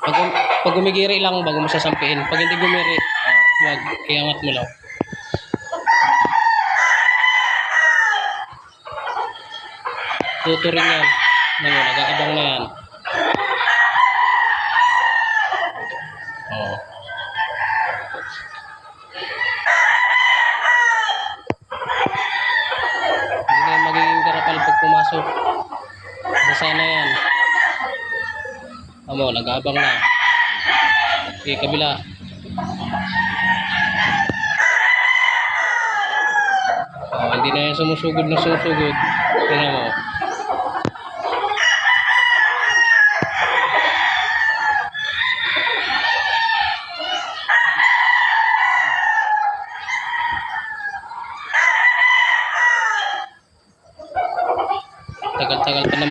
Pag, pag gumigiri lang bago mo sasampiin. Pag hindi gumiri, wag, iangat mo lang. Tuturin yan. Nag-aabang na yan. Oh. Hindi na magiging karapal pag pumasok. Basa na yan. Amo, nag-aabang na. Okay, kabila. Oh, hindi na yan sumusugod na susugod. Tingnan mo. Tagal-tagal pa naman.